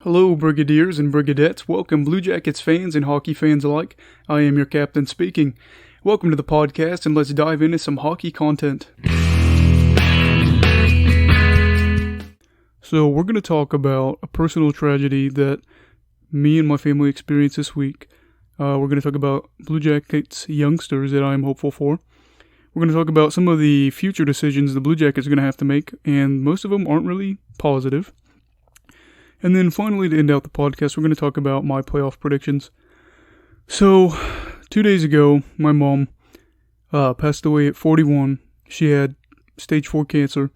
Hello, Brigadiers and Brigadettes. Welcome, Blue Jackets fans and hockey fans alike. I am your captain speaking. Welcome to the podcast, and let's dive into some hockey content. So, we're going to talk about a personal tragedy that me and my family experienced this week. We're going to talk about Blue Jackets youngsters that I am hopeful for. We're going to talk about some of the future decisions the Blue Jackets are going to have to make, and most of them aren't really positive. And then finally, to end out the podcast, we're going to talk about my playoff predictions. So, 2 days ago, my mom passed away at 41. She had stage 4 cancer.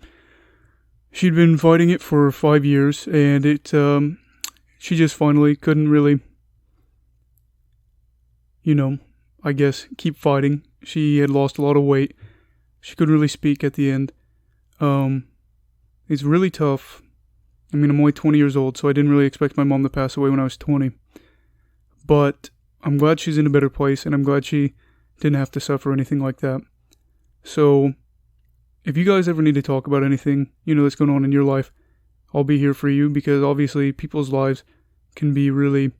She'd been fighting it for 5 years, and she just finally couldn't really, keep fighting. She had lost a lot of weight. She couldn't really speak at the end. It's really tough. I mean, I'm only 20 years old, so I didn't really expect my mom to pass away when I was 20. But I'm glad she's in a better place, and I'm glad she didn't have to suffer anything like that. So, if you guys ever need to talk about anything, that's going on in your life, I'll be here for you, because obviously people's lives can be really,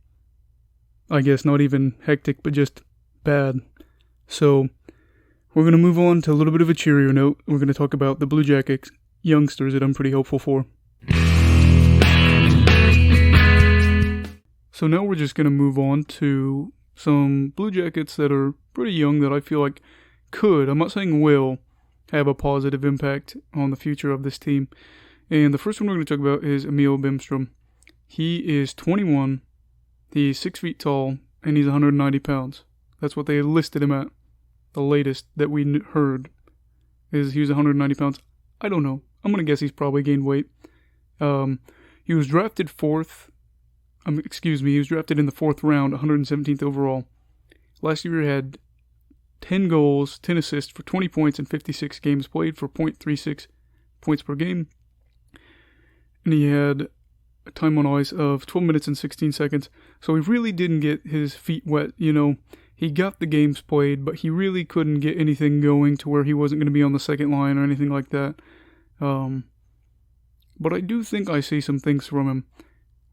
not even hectic, but just bad. So, we're going to move on to a little bit of a cheerier note. We're going to talk about the Blue Jackets youngsters that I'm pretty hopeful for. So now we're just going to move on to some Blue Jackets that are pretty young that I feel like could, I'm not saying will, have a positive impact on the future of this team. And the first one we're going to talk about is Emil Bemstrom. He is 21, he's 6 feet tall, and he's 190 pounds. That's what they listed him at. The latest that we heard is he was 190 pounds. I don't know. I'm going to guess he's probably gained weight. He was drafted he was drafted in the 4th round, 117th overall. Last year he had 10 goals, 10 assists for 20 points in 56 games played for .36 points per game. And he had a time on ice of 12 minutes and 16 seconds. So he really didn't get his feet wet, He got the games played, but he really couldn't get anything going to where he wasn't going to be on the second line or anything like that. But I do think I see some things from him.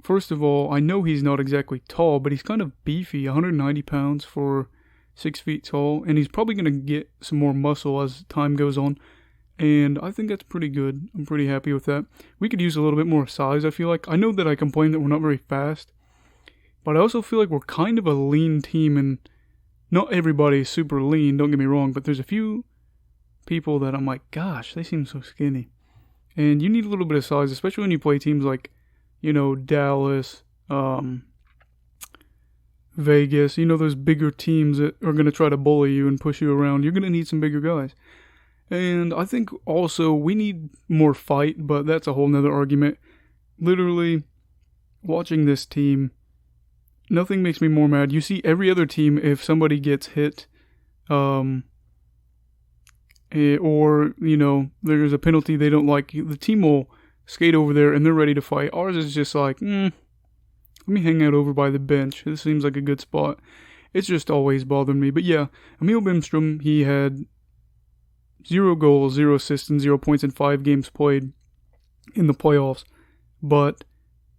First of all, I know he's not exactly tall, but he's kind of beefy, 190 pounds for 6 feet tall, and he's probably going to get some more muscle as time goes on, and I think that's pretty good. I'm pretty happy with that. We could use a little bit more size, I feel like. I know that I complain that we're not very fast, but I also feel like we're kind of a lean team, and not everybody is super lean, don't get me wrong, but there's a few people that I'm like, gosh, they seem so skinny. And you need a little bit of size, especially when you play teams like, Dallas, Vegas, those bigger teams that are going to try to bully you and push you around. You're going to need some bigger guys. And I think also we need more fight, but that's a whole nother argument. Literally, watching this team, nothing makes me more mad. You see every other team, if somebody gets hit, or, there's a penalty they don't like, the team will skate over there and they're ready to fight. Ours is just like, let me hang out over by the bench. This seems like a good spot. It's just always bothered me. But yeah, Emil Bemstrom, he had 0 goals, 0 assists, and 0 points in 5 games played in the playoffs. But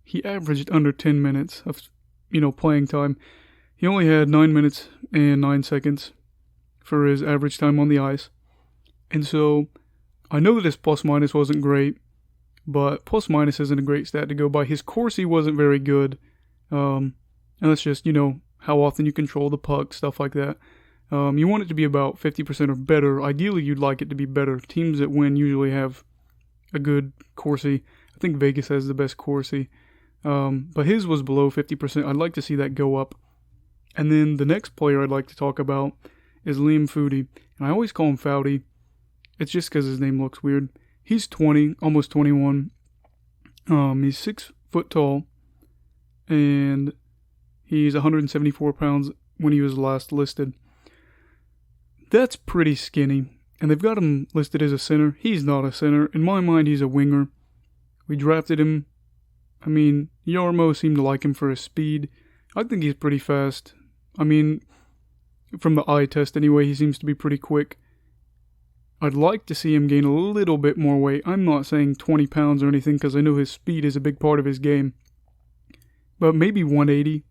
he averaged under 10 minutes of, playing time. He only had 9 minutes and 9 seconds for his average time on the ice. And so, I know that his plus-minus wasn't great, but plus-minus isn't a great stat to go by. His Corsi wasn't very good, and that's just, how often you control the puck, stuff like that. You want it to be about 50% or better. Ideally, you'd like it to be better. Teams that win usually have a good Corsi. I think Vegas has the best Corsi, but his was below 50%. I'd like to see that go up. And then the next player I'd like to talk about is Liam Foudy, and I always call him Foudy. It's just because his name looks weird. He's 20, almost 21. He's 6 foot tall, and he's 174 pounds when he was last listed. That's pretty skinny, and they've got him listed as a center. He's not a center. In my mind, he's a winger. We drafted him. I mean, Yarmo seemed to like him for his speed. I think he's pretty fast. I mean, from the eye test anyway, he seems to be pretty quick. I'd like to see him gain a little bit more weight. I'm not saying 20 pounds or anything because I know his speed is a big part of his game. but maybe 180.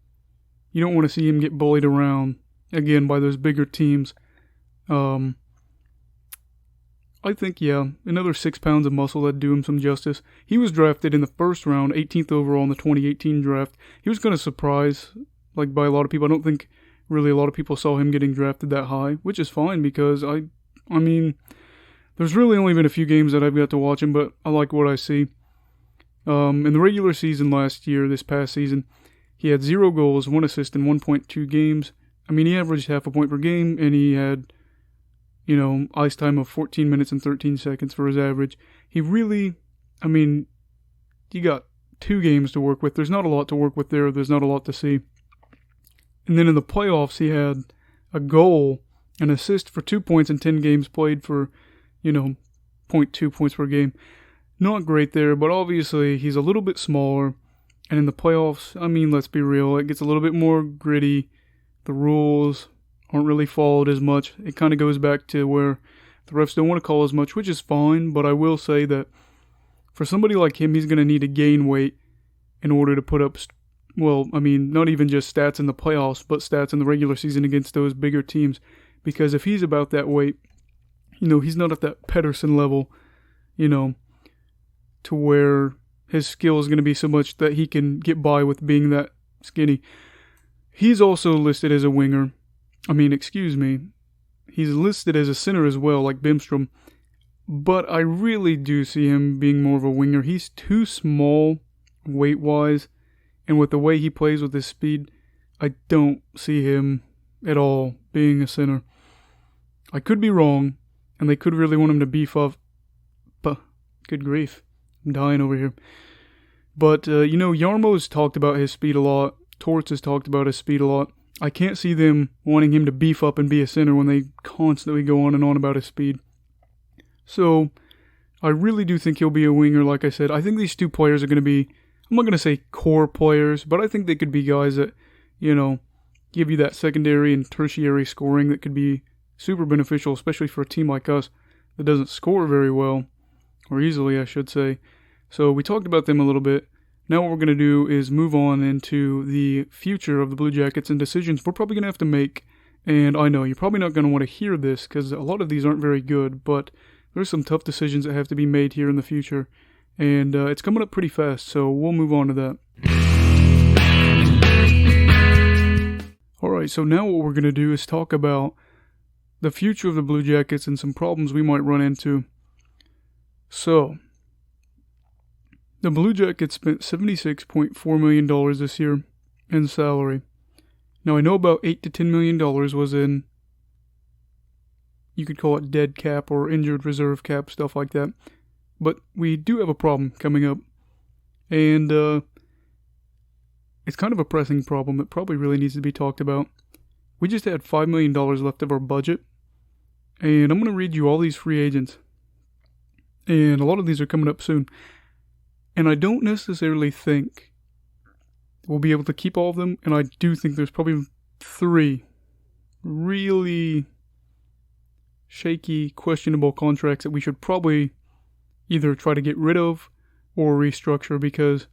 You don't want to see him get bullied around again by those bigger teams. I think, another 6 pounds of muscle that'd do him some justice. He was drafted in the first round, 18th overall in the 2018 draft. He was kind of surprised, by a lot of people. I don't think really a lot of people saw him getting drafted that high, which is fine because, I mean, there's really only been a few games that I've got to watch him, but I like what I see. In the regular season this past season, he had 0 goals, 1 assist in 1.2 games. I mean, he averaged half a point per game, and he had ice time of 14 minutes and 13 seconds for his average. He really, you got 2 games to work with. There's not a lot to work with there. There's not a lot to see. And then in the playoffs, he had a goal, an assist for 2 points in 10 games played for, 0.2 points per game. Not great there, but obviously he's a little bit smaller. And in the playoffs, let's be real, it gets a little bit more gritty. The rules aren't really followed as much. It kind of goes back to where the refs don't want to call as much, which is fine, but I will say that for somebody like him, he's going to need to gain weight in order to put up, not even just stats in the playoffs, but stats in the regular season against those bigger teams. Because if he's about that weight, he's not at that Pedersen level, to where his skill is going to be so much that he can get by with being that skinny. He's also listed as a winger. He's listed as a center as well, like Bemstrom. But I really do see him being more of a winger. He's too small weight-wise. And with the way he plays with his speed, I don't see him at all being a center. I could be wrong, and they could really want him to beef up. But, good grief. I'm dying over here. But, Jarmo's talked about his speed a lot. Torts has talked about his speed a lot. I can't see them wanting him to beef up and be a center when they constantly go on and on about his speed. So, I really do think he'll be a winger, like I said. I think these 2 players are going to be, I'm not going to say core players, but I think they could be guys that, give you that secondary and tertiary scoring that could be super beneficial, especially for a team like us that doesn't score very well, or easily, I should say. So, we talked about them a little bit. Now what we're going to do is move on into the future of the Blue Jackets and decisions we're probably going to have to make. And I know you're probably not going to want to hear this because a lot of these aren't very good, but there's some tough decisions that have to be made here in the future. And it's coming up pretty fast, so we'll move on to that. Alright, so now what we're going to do is talk about the future of the Blue Jackets and some problems we might run into. So, the Blue Jackets spent $76.4 million this year in salary. Now, I know about $8 to $10 million was in, you could call it dead cap or injured reserve cap, stuff like that. But we do have a problem coming up. And it's kind of a pressing problem that probably really needs to be talked about. We just had $5 million left of our budget. And I'm going to read you all these free agents. And a lot of these are coming up soon. And I don't necessarily think we'll be able to keep all of them. And I do think there's probably 3 really shaky, questionable contracts that we should probably either try to get rid of or restructure, because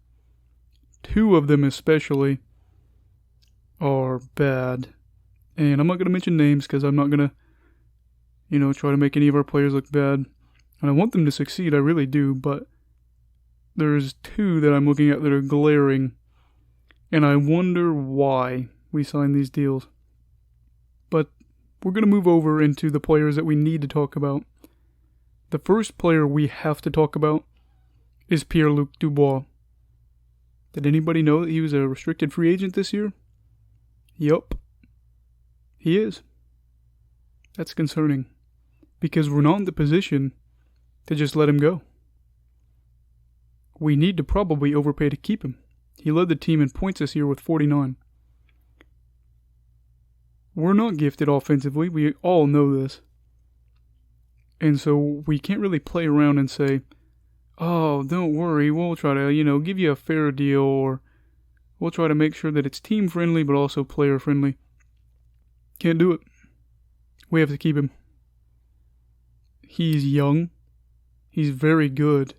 2 of them especially are bad. And I'm not going to mention names because I'm not going to, try to make any of our players look bad. And I want them to succeed, I really do, but there's 2 that I'm looking at that are glaring, and I wonder why we signed these deals. But we're going to move over into the players that we need to talk about. The first player we have to talk about is Pierre Dubois. Did anybody know that he was a restricted free agent this year? Yup. He is. That's concerning, because we're not in the position to just let him go. We need to probably overpay to keep him. He led the team in points this year with 49. We're not gifted offensively. We all know this. And so we can't really play around and say, oh, don't worry, we'll try to, give you a fair deal, or we'll try to make sure that it's team friendly but also player friendly. Can't do it. We have to keep him. He's young. He's very good.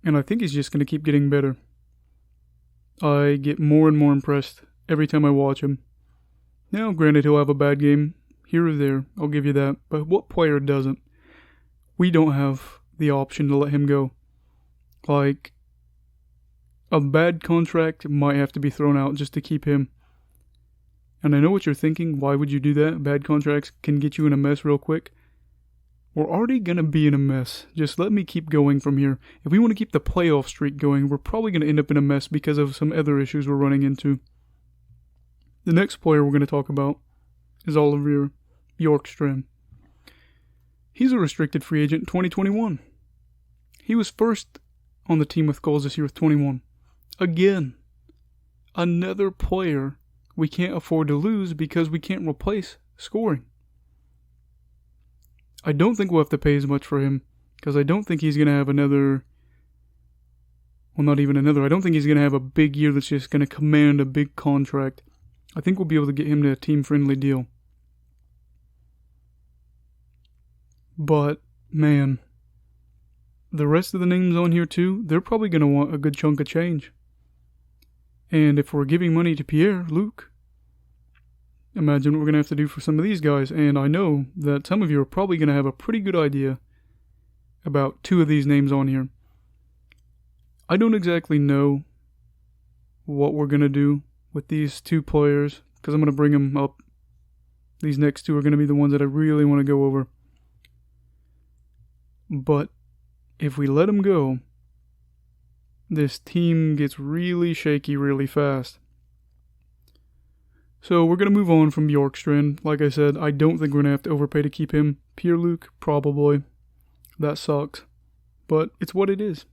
And I think he's just going to keep getting better. I get more and more impressed every time I watch him. Now, granted, he'll have a bad game here or there, I'll give you that, but what player doesn't? We don't have the option to let him go. Like, a bad contract might have to be thrown out just to keep him. And I know what you're thinking, why would you do that? Bad contracts can get you in a mess real quick. We're already going to be in a mess. Just let me keep going from here. If we want to keep the playoff streak going, we're probably going to end up in a mess because of some other issues we're running into. The next player we're going to talk about is Oliver Bjorkstrand. He's a restricted free agent in 2021. He was first on the team with goals this year with 21. Again, another player we can't afford to lose because we can't replace scoring. I don't think we'll have to pay as much for him because I don't think he's going to have another... Well, not even another. I don't think he's going to have a big year that's just going to command a big contract. I think we'll be able to get him to a team-friendly deal. But, man, the rest of the names on here too, they're probably going to want a good chunk of change. And if we're giving money to Pierre, Luke, imagine what we're going to have to do for some of these guys. And I know that some of you are probably going to have a pretty good idea about two of these names on here. I don't exactly know what we're going to do with these two players because I'm going to bring them up. These next two are going to be the ones that I really want to go over. But if we let them go, this team gets really shaky really fast. So we're going to move on from Bjorkstrand. Like I said, I don't think we're going to have to overpay to keep him. Pierre-Luc, probably. That sucks. But it's what it is.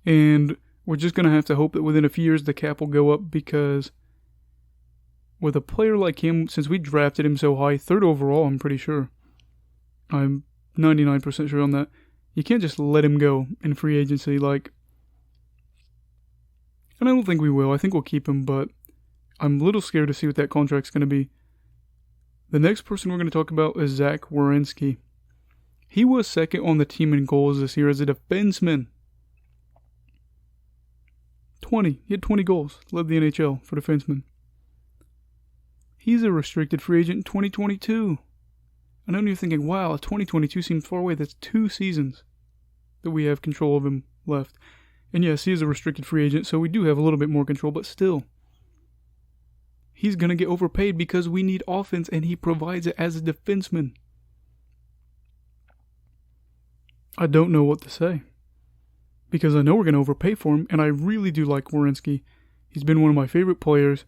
And we're just going to have to hope that within a few years the cap will go up because with a player like him, since we drafted him so high, 3rd overall, I'm pretty sure. I'm 99% sure on that. You can't just let him go in free agency, and I don't think we will. I think we'll keep him, but I'm a little scared to see what that contract's going to be. The next person we're going to talk about is Zach Werenski. He was 2nd on the team in goals this year as a defenseman. 20. He had 20 goals. Led the NHL for defensemen. He's a restricted free agent in 2022. I know you're thinking, wow, 2022 seems far away. That's 2 seasons that we have control of him left. And yes, he is a restricted free agent, so we do have a little bit more control, but still. He's going to get overpaid because we need offense, and he provides it as a defenseman. I don't know what to say. Because I know we're going to overpay for him, and I really do like Werenski. He's been one of my favorite players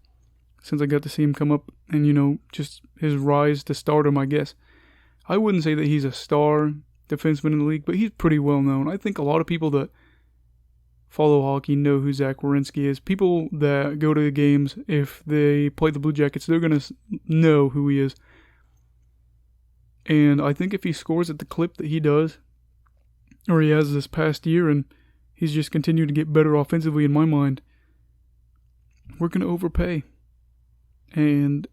since I got to see him come up and, just his rise to stardom, I guess. I wouldn't say that he's a star defenseman in the league, but he's pretty well known. I think a lot of people that follow hockey know who Zach Werenski is. People that go to the games, if they play the Blue Jackets, they're going to know who he is. And I think if he scores at the clip that he does, or he has this past year, and he's just continued to get better offensively in my mind, we're going to overpay. And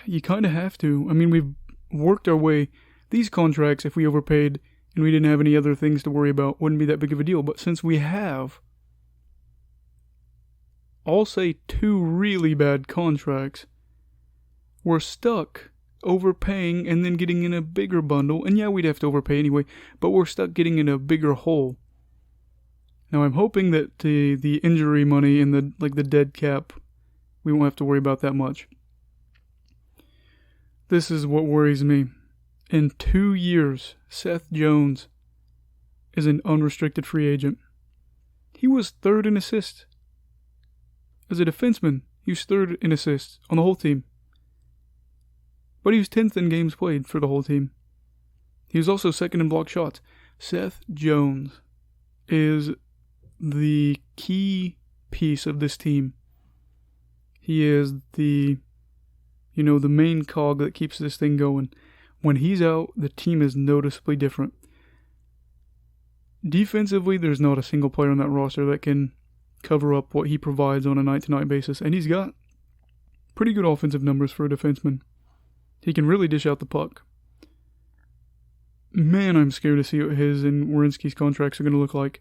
you kind of have to. I mean, we've worked our way. These contracts, if we overpaid and we didn't have any other things to worry about, wouldn't be that big of a deal. But since we have, I'll say 2 really bad contracts, we're stuck overpaying and then getting in a bigger bundle. And yeah, we'd have to overpay anyway, but we're stuck getting in a bigger hole. Now, I'm hoping that the injury money and the dead cap, we won't have to worry about that much. This is what worries me. In 2 years, Seth Jones is an unrestricted free agent. He was 3rd in assists. As a defenseman, he was 3rd in assists on the whole team. But he was 10th in games played for the whole team. He was also 2nd in block shots. Seth Jones is the key piece of this team. He is the main cog that keeps this thing going. When he's out, the team is noticeably different. Defensively, there's not a single player on that roster that can cover up what he provides on a night-to-night basis. And he's got pretty good offensive numbers for a defenseman. He can really dish out the puck. Man, I'm scared to see what his and Werenski's contracts are going to look like.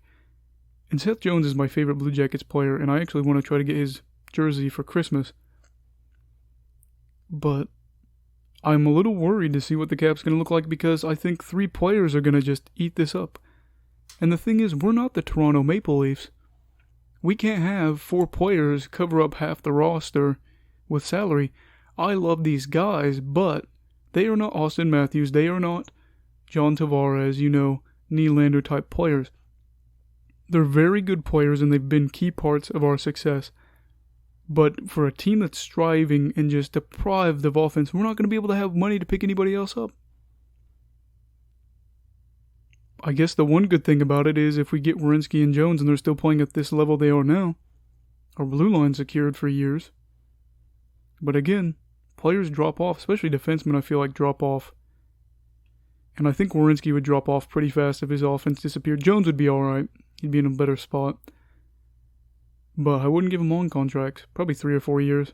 And Seth Jones is my favorite Blue Jackets player, and I actually want to try to get his jersey for Christmas. But I'm a little worried to see what the cap's going to look like because I think 3 players are going to just eat this up. And the thing is, we're not the Toronto Maple Leafs. We can't have 4 players cover up half the roster with salary. I love these guys, but they are not Austin Matthews. They are not John Tavares, Nylander type players. They're very good players and they've been key parts of our success. But for a team that's striving and just deprived of offense, we're not going to be able to have money to pick anybody else up. I guess the one good thing about it is if we get Werenski and Jones and they're still playing at this level they are now, our blue line secured for years. But again, players drop off, especially defensemen I feel like drop off. And I think Werenski would drop off pretty fast if his offense disappeared. Jones would be alright. He'd be in a better spot. But I wouldn't give him long contracts. Probably 3 or 4 years.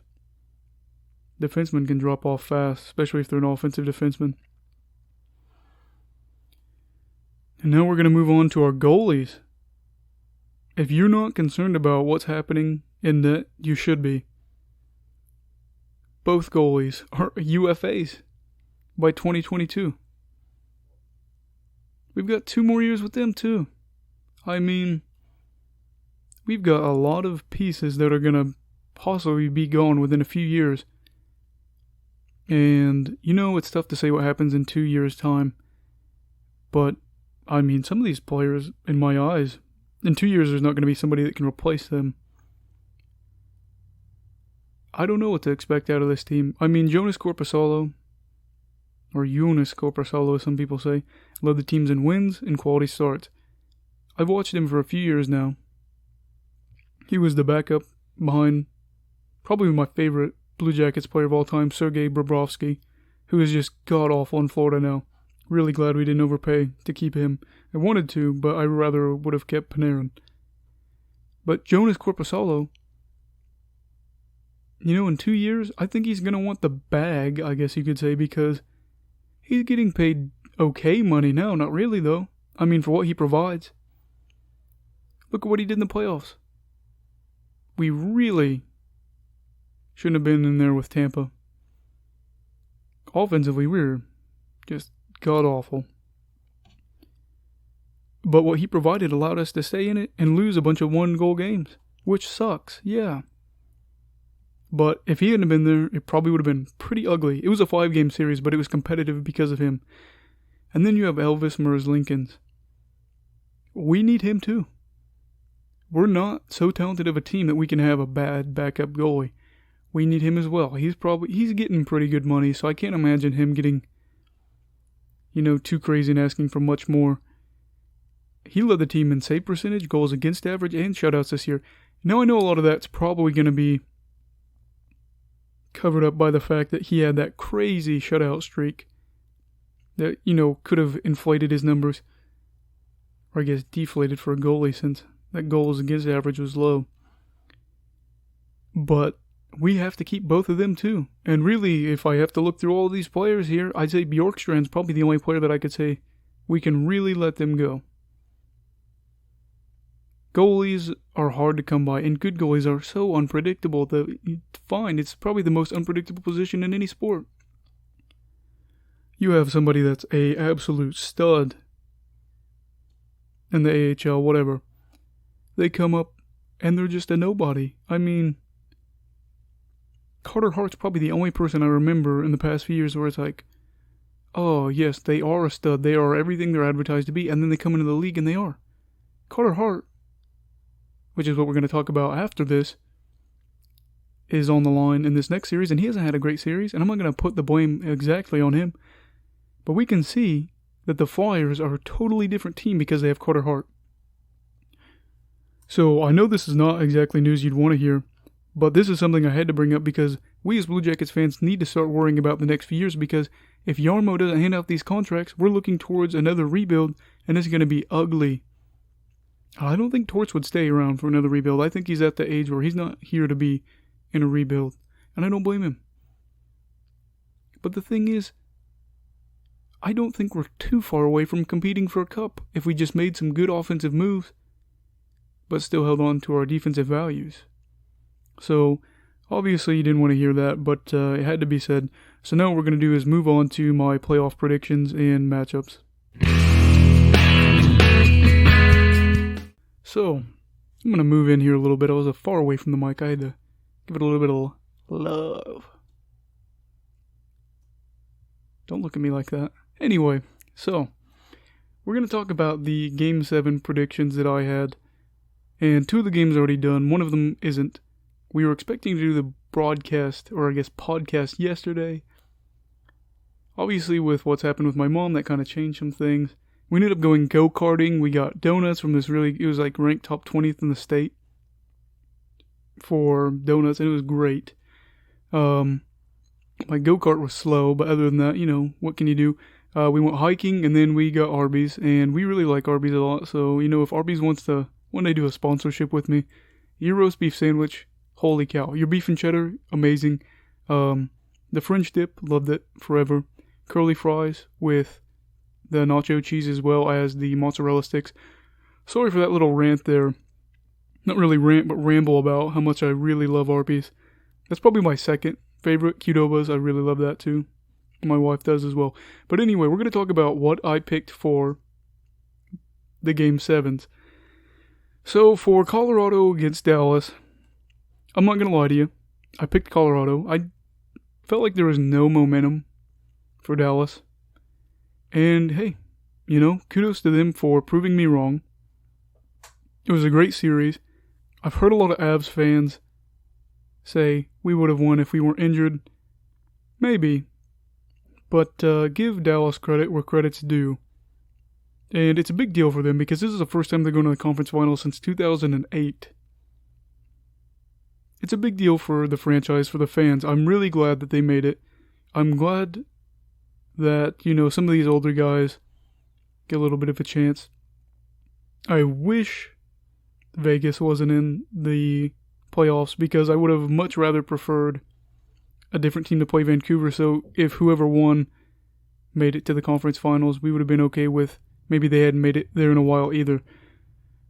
Defensemen can drop off fast, especially if they're an offensive defenseman. And now we're going to move on to our goalies. If you're not concerned about what's happening in net, you should be. Both goalies are UFAs by 2022. We've got 2 more years with them too. I mean, we've got a lot of pieces that are going to possibly be gone within a few years. And, it's tough to say what happens in 2 years' time. But, I mean, some of these players, in my eyes, in 2 years there's not going to be somebody that can replace them. I don't know what to expect out of this team. I mean, Jonas Korpisalo, or Jonas Korpisalo as some people say, led the teams in wins and quality starts. I've watched him for a few years now. He was the backup behind probably my favorite Blue Jackets player of all time, Sergei Bobrovsky, who is just god-awful in Florida now. Really glad we didn't overpay to keep him. I wanted to, but I rather would have kept Panarin. But Jonas Korpisalo, in 2 years, I think he's going to want the bag, I guess you could say, because he's getting paid okay money now. Not really, though. I mean, for what he provides. Look at what he did in the playoffs. We really shouldn't have been in there with Tampa. Offensively, we were just god-awful. But what he provided allowed us to stay in it and lose a bunch of 1-goal games, which sucks, yeah. But if he hadn't been there, it probably would have been pretty ugly. It was a 5-game series, but it was competitive because of him. And then you have Elvis Merzlikins. We need him too. We're not so talented of a team that we can have a bad backup goalie. We need him as well. He's getting pretty good money, so I can't imagine him getting, too crazy and asking for much more. He led the team in save percentage, goals against average, and shutouts this year. Now I know a lot of that's probably going to be covered up by the fact that he had that crazy shutout streak that, could have inflated his numbers. Or I guess deflated for a goalie since that goals against average was low. But we have to keep both of them too. And really, if I have to look through all these players here, I'd say Bjorkstrand's probably the only player that I could say we can really let them go. Goalies are hard to come by, and good goalies are so unpredictable that you find it's probably the most unpredictable position in any sport. You have somebody that's a absolute stud in the AHL, whatever. They come up and they're just a nobody. I mean, Carter Hart's probably the only person I remember in the past few years where it's like, oh yes, they are a stud, they are everything they're advertised to be, and then they come into the league and they are. Carter Hart, which is what we're going to talk about after this, is on the line in this next series, and he hasn't had a great series, and I'm not going to put the blame exactly on him, but we can see that the Flyers are a totally different team because they have Carter Hart. So I know this is not exactly news you'd want to hear, but this is something I had to bring up because we as Blue Jackets fans need to start worrying about the next few years, because if Jarmo doesn't hand out these contracts, we're looking towards another rebuild, and it's going to be ugly. I don't think Torts would stay around for another rebuild. I think he's at the age where he's not here to be in a rebuild, and I don't blame him. But the thing is, I don't think we're too far away from competing for a cup if we just made some good offensive moves, but still held on to our defensive values. So, Obviously, you didn't want to hear that, but it had to be said. So now what we're going to do is move on to my playoff predictions and matchups. So, I'm going to move in here a little bit. I was far away from the mic. I had to give it a little bit of love. Don't look at me like that. Anyway, so, we're going to talk about the Game 7 predictions that I had. And 2 of the games are already done. One of them isn't. We were expecting to do the broadcast, or I guess podcast, yesterday. Obviously, with what's happened with my mom, that kind of changed some things. We ended up going go-karting. We got donuts from this it was like ranked top 20th in the state for donuts, and it was great. My go-kart was slow, but other than that, what can you do? We went hiking, and then we got Arby's, and we really like Arby's a lot. So, if Arby's wants to one day do a sponsorship with me, your roast beef sandwich, holy cow. Your beef and cheddar, amazing. The French dip, loved it forever. Curly fries with the nacho cheese as well as the mozzarella sticks. Sorry for that little rant there. Not really rant, but ramble about how much I really love Arby's. That's probably my second favorite. Qdoba's, I really love that too. My wife does as well. But anyway, we're going to talk about what I picked for the Game 7s. So for Colorado against Dallas, I'm not going to lie to you. I picked Colorado. I felt like there was no momentum for Dallas. And hey, kudos to them for proving me wrong. It was a great series. I've heard a lot of Avs fans say we would have won if we weren't injured. Maybe. But give Dallas credit where credit's due. And it's a big deal for them because this is the first time they're going to the conference finals since 2008. It's a big deal for the franchise, for the fans. I'm really glad that they made it. I'm glad that, some of these older guys get a little bit of a chance. I wish Vegas wasn't in the playoffs because I would have much rather preferred a different team to play Vancouver. So if whoever won made it to the conference finals, we would have been okay with maybe they hadn't made it there in a while either.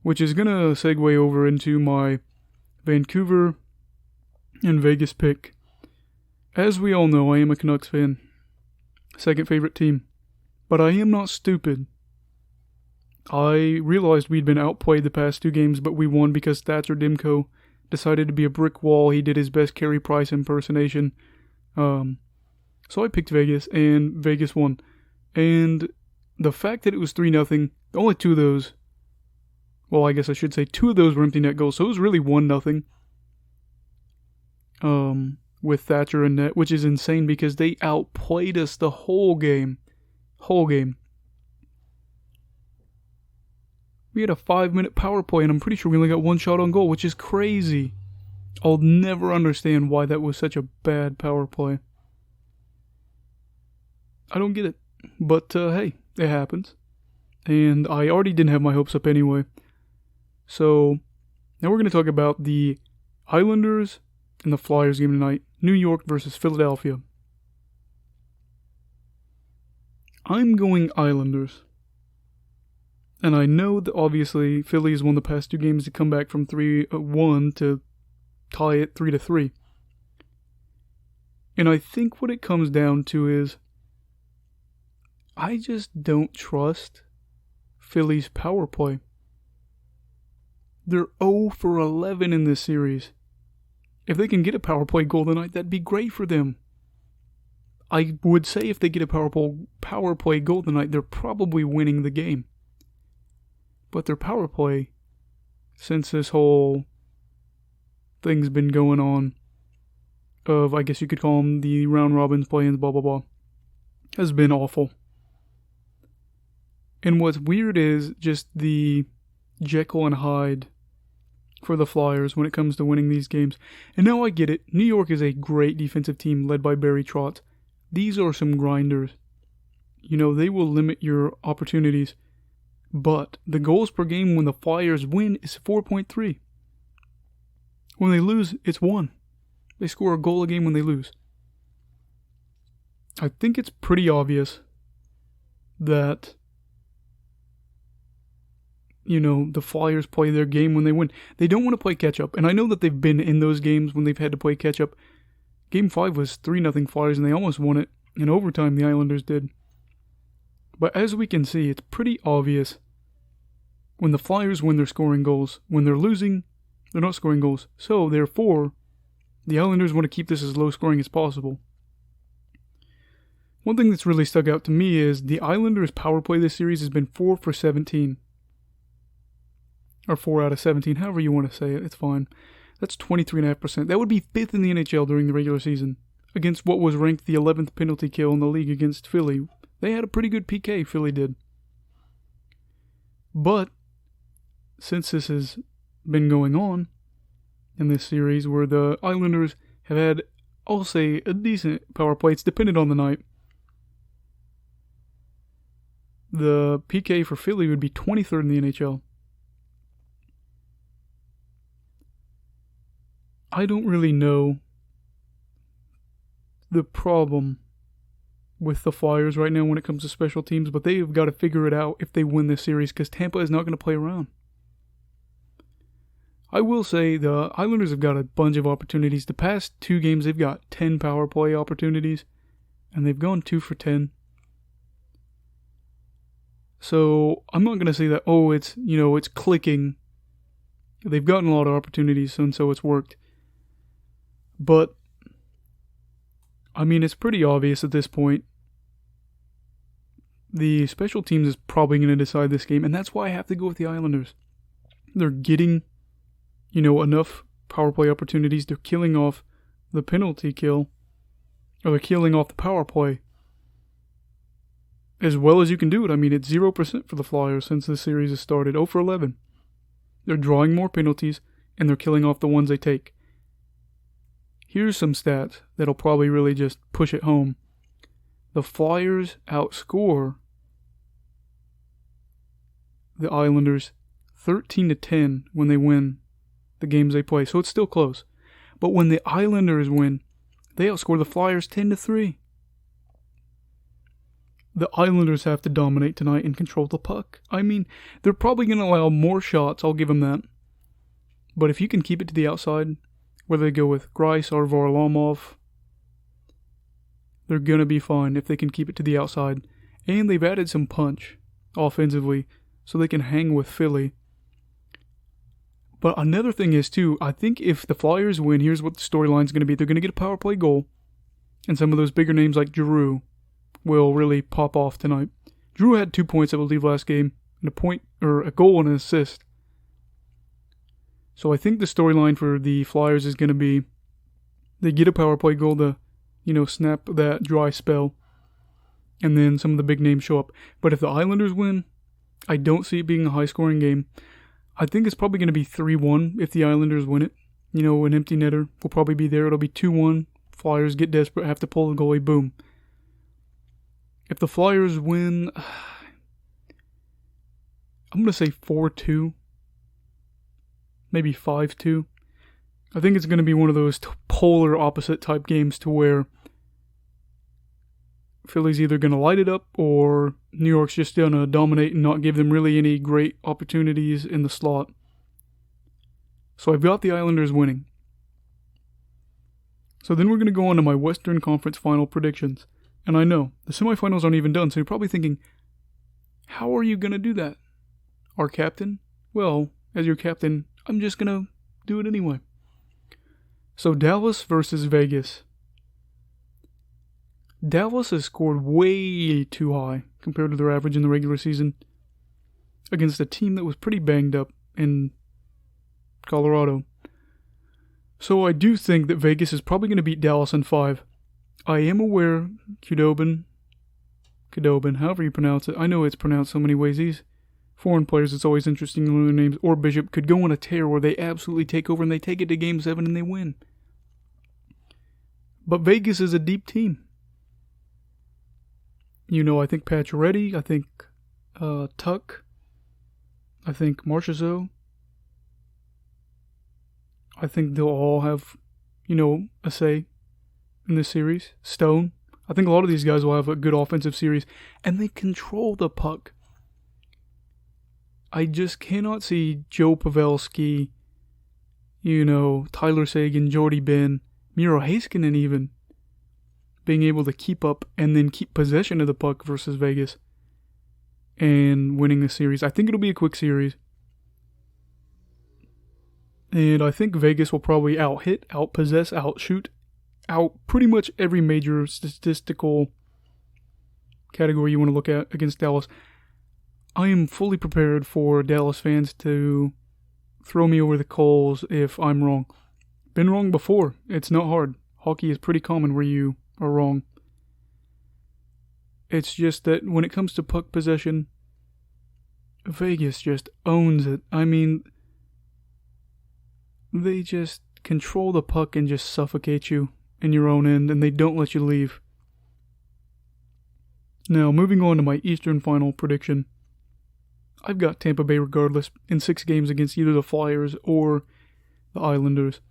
Which is going to segue over into my Vancouver and Vegas pick. As we all know, I am a Canucks fan. Second favorite team. But I am not stupid. I realized we'd been outplayed the past 2 games, but we won because Thatcher Demko decided to be a brick wall. He did his best Carey Price impersonation. So I picked Vegas, and Vegas won. And the fact that it was 3-0, only 2 of those, well, I guess I should say 2 of those were empty net goals, so it was really 1-0. With Thatcher and net, which is insane because they outplayed us the whole game. We had a 5-minute power play, and I'm pretty sure we only got 1 shot on goal, which is crazy. I'll never understand why that was such a bad power play. I don't get it. But, hey, it happens. And I already didn't have my hopes up anyway. So, now we're going to talk about the Islanders and the Flyers game tonight. New York versus Philadelphia. I'm going Islanders. And I know that obviously Philly has won the past 2 games to come back from 3-1 to tie it 3-3. And I think what it comes down to is I just don't trust Philly's power play. They're 0 for 11 in this series. If they can get a power play goal tonight, that'd be great for them. I would say if they get a power play goal tonight, they're probably winning the game. But their power play, since this whole thing's been going on, of, I guess you could call them the round robins play-ins, blah, blah, blah, has been awful. And what's weird is just the Jekyll and Hyde for the Flyers when it comes to winning these games. And now I get it. New York is a great defensive team led by Barry Trotz. These are some grinders. They will limit your opportunities. But the goals per game when the Flyers win is 4.3. When they lose, it's 1. They score a goal a game when they lose. I think it's pretty obvious that the Flyers play their game when they win. They don't want to play catch-up. And I know that they've been in those games when they've had to play catch-up. Game 5 was 3-0 Flyers, and they almost won it. In overtime, the Islanders did. But as we can see, it's pretty obvious when the Flyers win, they're scoring goals. When they're losing, they're not scoring goals. So, therefore, the Islanders want to keep this as low scoring as possible. One thing that's really stuck out to me is the Islanders' power play this series has been 4 for 17. Or 4 out of 17, however you want to say it, it's fine. That's 23.5%. That would be 5th in the NHL during the regular season, against what was ranked the 11th penalty kill in the league against Philly. They had a pretty good PK, Philly did. But, since this has been going on in this series where the Islanders have had, I'll say, a decent power play, it's dependent on the night. The PK for Philly would be 23rd in the NHL. I don't really know the problem with the Flyers right now when it comes to special teams, but they've got to figure it out if they win this series, because Tampa is not going to play around. I will say the Islanders have got a bunch of opportunities. The past 2 games, they've got 10 power play opportunities, and they've gone 2 for 10. So I'm not going to say that, it's clicking. They've gotten a lot of opportunities, and so it's worked. But, it's pretty obvious at this point. The special teams is probably going to decide this game, and that's why I have to go with the Islanders. They're getting, enough power play opportunities. They're killing off the penalty kill, or they're killing off the power play as well as you can do it. It's 0% for the Flyers since the series has started. 0 for 11. They're drawing more penalties, and they're killing off the ones they take. Here's some stats that'll probably really just push it home. The Flyers outscore the Islanders 13-10 when they win the games they play. So it's still close. But when the Islanders win, they outscore the Flyers 10-3. The Islanders have to dominate tonight and control the puck. They're probably going to allow more shots, I'll give them that. But if you can keep it to the outside, whether they go with Greiss or Varlamov, they're going to be fine if they can keep it to the outside. And they've added some punch offensively so they can hang with Philly. But another thing is, too, I think if the Flyers win, here's what the storyline's going to be. They're going to get a power play goal, and some of those bigger names like Giroux will really pop off tonight. Giroux had 2 points, I believe, last game, and a goal and an assist. So I think the storyline for the Flyers is going to be they get a power play goal to, snap that dry spell, and then some of the big names show up. But if the Islanders win, I don't see it being a high-scoring game. I think it's probably going to be 3-1 if the Islanders win it. An empty netter will probably be there. It'll be 2-1. Flyers get desperate, have to pull the goalie, boom. If the Flyers win, I'm going to say 4-2. Maybe 5-2. I think it's going to be one of those polar opposite type games to where Philly's either going to light it up or New York's just going to dominate and not give them really any great opportunities in the slot. So I've got the Islanders winning. So then we're going to go on to my Western Conference final predictions. And I know, the semifinals aren't even done, so you're probably thinking, how are you going to do that? Our captain? Well, as your captain, I'm just going to do it anyway. So Dallas versus Vegas. Dallas has scored way too high compared to their average in the regular season against a team that was pretty banged up in Colorado. So I do think that Vegas is probably going to beat Dallas in 5. I am aware Khudobin, however you pronounce it. I know it's pronounced so many ways. These foreign players, it's always interesting to learn their names. Or Bishop could go on a tear where they absolutely take over and they take it to Game 7 and they win. But Vegas is a deep team. I think Pacioretty, I think Tuck, I think Marchessault. I think they'll all have, a say in this series. Stone. I think a lot of these guys will have a good offensive series. And they control the puck. I just cannot see Joe Pavelski, Tyler Seguin, Jordy Ben, Miro Heiskanen even, being able to keep up and then keep possession of the puck versus Vegas and winning the series. I think it'll be a quick series. And I think Vegas will probably out-hit, out-possess, out-shoot, out pretty much every major statistical category you want to look at against Dallas. I am fully prepared for Dallas fans to throw me over the coals if I'm wrong. Been wrong before. It's not hard. Hockey is pretty common where you are wrong. It's just that when it comes to puck possession, Vegas just owns it. I mean, they just control the puck and just suffocate you in your own end, and they don't let you leave. Now, moving on to my Eastern Final prediction. I've got Tampa Bay regardless in 6 games against either the Flyers or the Islanders.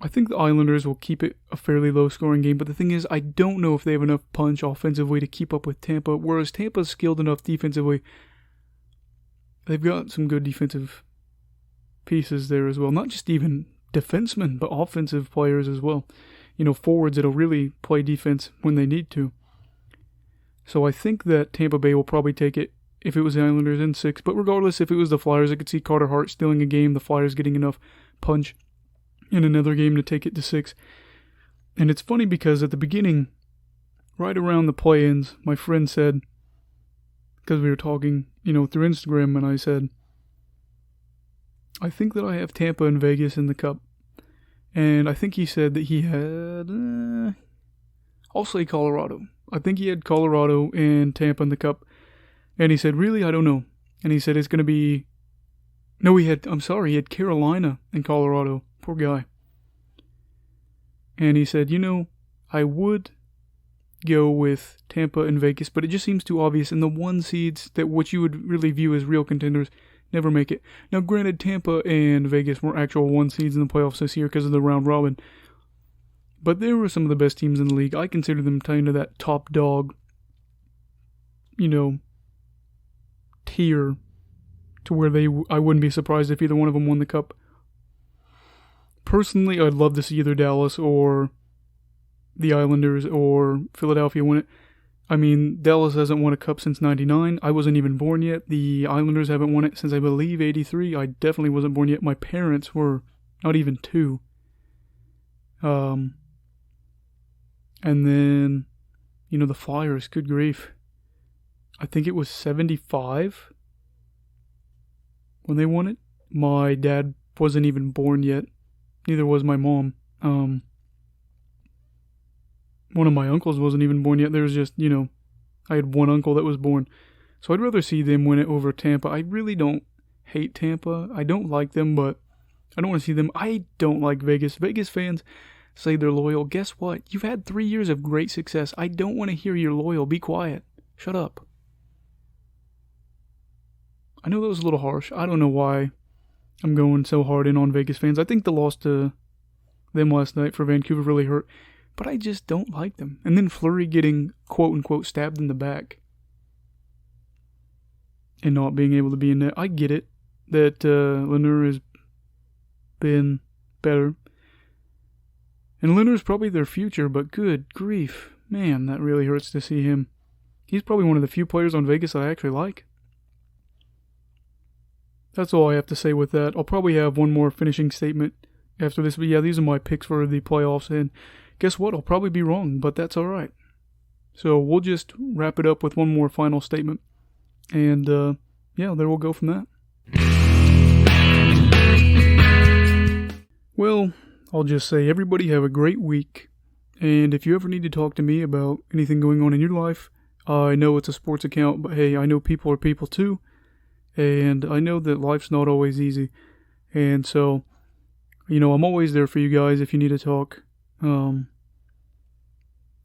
I think the Islanders will keep it a fairly low-scoring game, but the thing is, I don't know if they have enough punch offensively to keep up with Tampa, whereas Tampa's skilled enough defensively. They've got some good defensive pieces there as well. Not just even defensemen, but offensive players as well. Forwards that'll really play defense when they need to. So I think that Tampa Bay will probably take it if it was the Islanders in 6. But regardless, if it was the Flyers, I could see Carter Hart stealing a game, the Flyers getting enough punch in another game to take it to 6. And it's funny because at the beginning, right around the play-ins, my friend said, because we were talking, through Instagram, and I said, I think that I have Tampa and Vegas in the Cup. And I think he said that he had, I'll say Colorado. I think he had Colorado and Tampa in the Cup. And he said, really? I don't know. And he said it's going to be... No, he had Carolina and Colorado. Poor guy. And he said, I would go with Tampa and Vegas, but it just seems too obvious. And the 1 seeds that what you would really view as real contenders never make it. Now, granted, Tampa and Vegas were actual 1 seeds in the playoffs this year because of the round robin. But they were some of the best teams in the league. I consider them kind of that top dog, tier to where I wouldn't be surprised if either one of them won the Cup. Personally, I'd love to see either Dallas or the Islanders or Philadelphia win it. I mean, Dallas hasn't won a Cup since 99. I wasn't even born yet. The Islanders haven't won it since, I believe, 83. I definitely wasn't born yet. My parents were not even 2. And then, the Flyers, good grief. I think it was 75 when they won it. My dad wasn't even born yet. Neither was my mom. One of my uncles wasn't even born yet. There was just, I had one uncle that was born. So I'd rather see them win it over Tampa. I really don't hate Tampa. I don't like them, but I don't want to see them. I don't like Vegas. Vegas fans say they're loyal. Guess what? You've had 3 years of great success. I don't want to hear you're loyal. Be quiet. Shut up. I know that was a little harsh. I don't know why I'm going so hard in on Vegas fans. I think the loss to them last night for Vancouver really hurt. But I just don't like them. And then Fleury getting, quote-unquote, stabbed in the back and not being able to be in net. I get it that Lehner has been better. And Lehner's probably their future, but good grief. Man, that really hurts to see him. He's probably one of the few players on Vegas that I actually like. That's all I have to say with that. I'll probably have one more finishing statement after this. But yeah, these are my picks for the playoffs. And guess what? I'll probably be wrong, but that's all right. So we'll just wrap it up with one more final statement. And there we'll go from that. Well, I'll just say everybody have a great week. And if you ever need to talk to me about anything going on in your life, I know it's a sports account, but hey, I know people are people too. And I know that life's not always easy. And so, I'm always there for you guys if you need to talk. I'm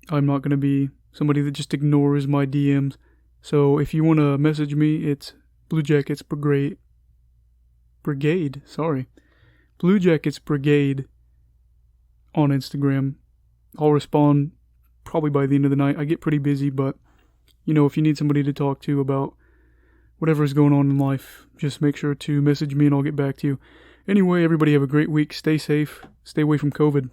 not going to be somebody that just ignores my DMs. So if you want to message me, it's Blue Jackets Brigade. Blue Jackets Brigade on Instagram. I'll respond probably by the end of the night. I get pretty busy, but, if you need somebody to talk to about whatever is going on in life, just make sure to message me and I'll get back to you. Anyway, everybody have a great week. Stay safe. Stay away from COVID.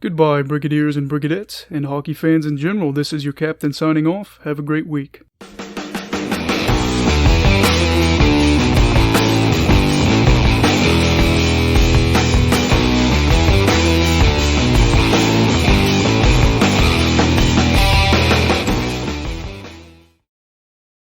Goodbye, Brigadiers and Brigadettes, and hockey fans in general. This is your captain signing off. Have a great week.